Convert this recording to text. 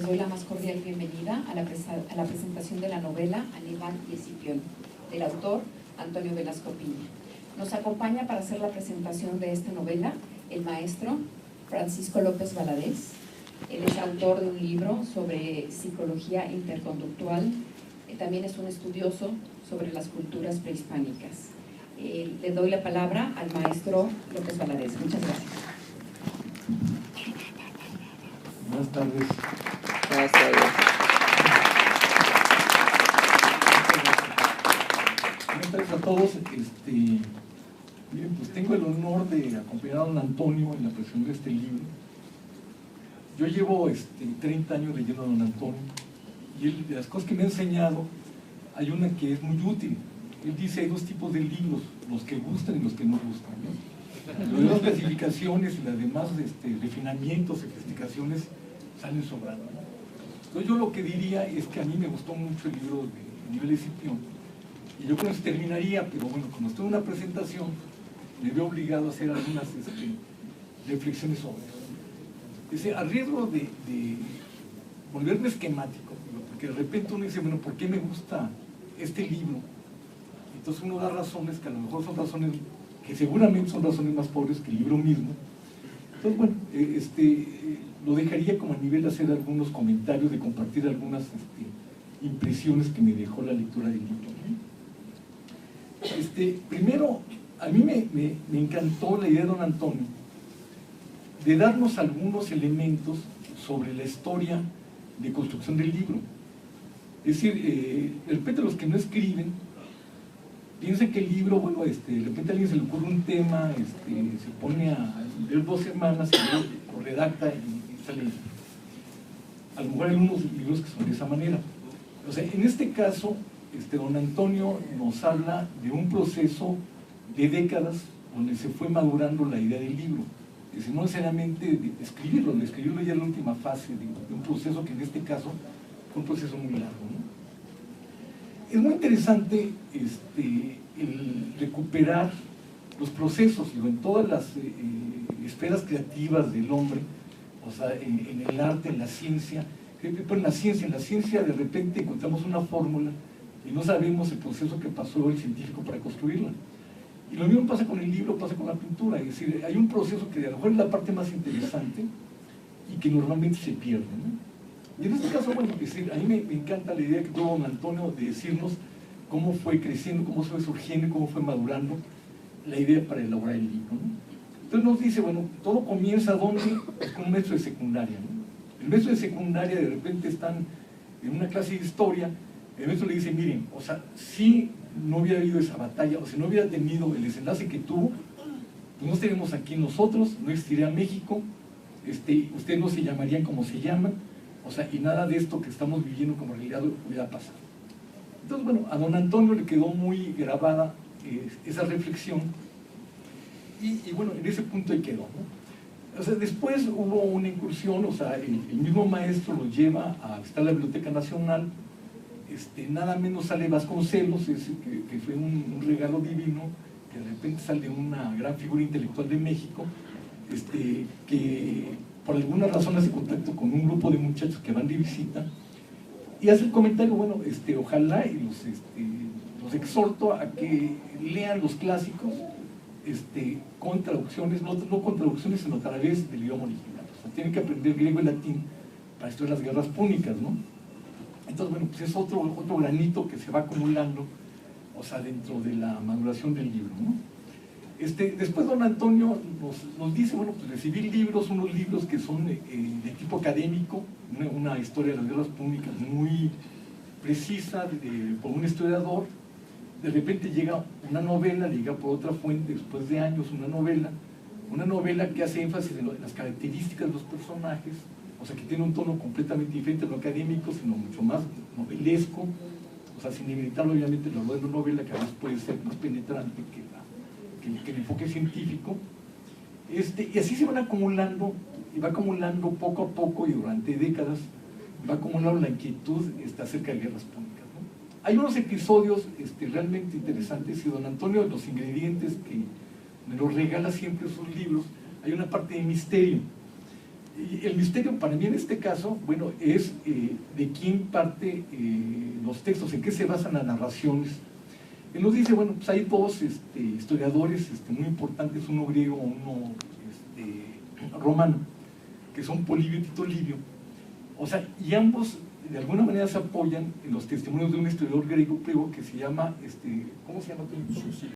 les doy la más cordial bienvenida a la presentación de la novela Aníbal y Escipión, del autor Antonio Velasco Piña. Nos acompaña para hacer la presentación de esta novela el maestro Francisco López Valadez. Él es autor de un libro sobre psicología interconductual, también es un estudioso sobre las culturas prehispánicas. Le doy la palabra al maestro López Valadez. Muchas gracias. Buenas tardes. Buenas tardes. Buenas tardes a todos. Miren, pues tengo el honor de acompañar a don Antonio en la presentación de este libro. Yo llevo 30 años leyendo a don Antonio y él, de las cosas que me ha enseñado, hay una que es muy útil. Él dice hay dos tipos de libros, los que gustan y los que no gustan, ¿no? Las clasificaciones y las demás refinamientos, sofisticaciones salen sobrando, ¿no? Entonces yo lo que diría es que a mí me gustó mucho el libro de Aníbal y Escipión y yo con eso terminaría, pero bueno, como estoy en una presentación me veo obligado a hacer algunas reflexiones sobre eso. A riesgo de volverme esquemático, porque de repente uno dice, bueno, ¿por qué me gusta este libro? Entonces uno da razones que a lo mejor son razones que seguramente son razones más pobres que el libro mismo. Entonces, bueno, lo dejaría como a nivel de hacer algunos comentarios, de compartir algunas impresiones que me dejó la lectura del libro, ¿no? Primero, a mí me encantó la idea de don Antonio de darnos algunos elementos sobre la historia de construcción del libro. Es decir, de repente los que no escriben piensan que el libro, bueno, de repente a alguien se le ocurre un tema, se pone a leer 2 semanas y luego lo redacta y sale. A lo mejor hay unos libros que son de esa manera. O sea, en este caso, don Antonio nos habla de un proceso de décadas donde se fue madurando la idea del libro. Es decir, no necesariamente de escribirlo ya es la última fase de un proceso que en este caso fue un proceso muy largo, ¿no? Es muy interesante el recuperar los procesos, en todas las esferas creativas del hombre, o sea, en el arte, en la ciencia. Pero en la ciencia de repente encontramos una fórmula y no sabemos el proceso que pasó el científico para construirla. Y lo mismo pasa con el libro, pasa con la pintura, es decir, hay un proceso que a lo mejor es la parte más interesante y que normalmente se pierde, ¿no? Y en este caso, bueno, es decir, a mí me encanta la idea que tuvo don Antonio de decirnos cómo fue creciendo, cómo fue surgiendo y cómo fue madurando la idea para elaborar el libro, ¿no? Entonces nos dice, bueno, todo comienza ¿dónde? Pues con un maestro de secundaria, ¿no? El maestro de secundaria de repente están en una clase de historia, el maestro le dice, miren, o sea, si no hubiera habido esa batalla, o si no hubiera tenido el desenlace que tuvo, pues no estaríamos aquí nosotros, no existiría México, ustedes no se llamarían como se llaman, o sea, y nada de esto que estamos viviendo como realidad hubiera pasado. Entonces, bueno, a don Antonio le quedó muy grabada esa reflexión y bueno, en ese punto ahí quedó, ¿no? O sea, después hubo una incursión, o sea, el mismo maestro lo lleva a visitar la Biblioteca Nacional, nada menos sale Vasconcelos, que fue un regalo divino, que de repente sale una gran figura intelectual de México, que por alguna razón hace contacto con un grupo de muchachos que van de visita, y hace el comentario, bueno, ojalá y los exhorto a que lean los clásicos con traducciones, no con traducciones, sino a través del idioma original. O sea, tienen que aprender griego y latín para estudiar las guerras púnicas, ¿no? Entonces, bueno, pues es otro granito que se va acumulando, o sea, dentro de la maduración del libro, ¿no? Después don Antonio nos dice, bueno, pues recibir libros, unos libros que son de tipo académico, una historia de las guerras púnicas muy precisa por un historiador. De repente llega una novela, llega por otra fuente después de años, una novela que hace énfasis en las características de los personajes, o sea, que tiene un tono completamente diferente a lo académico, sino mucho más novelesco, o sea, sin evitar obviamente la novela, que a veces puede ser más penetrante que el enfoque científico. Y así se van acumulando, y va acumulando poco a poco y durante décadas, va acumulando la inquietud acerca de guerras púnicas, ¿no? Hay unos episodios realmente interesantes, y don Antonio, los ingredientes que me los regala siempre sus libros, hay una parte de misterio. Y el misterio para mí en este caso, bueno, es de quién parte los textos, en qué se basan las narraciones. Él nos dice, bueno, pues hay dos historiadores muy importantes, uno griego, uno romano, que son Polibio y Tito Livio. O sea, y ambos de alguna manera se apoyan en los testimonios de un historiador griego que se llama, ¿cómo se llama?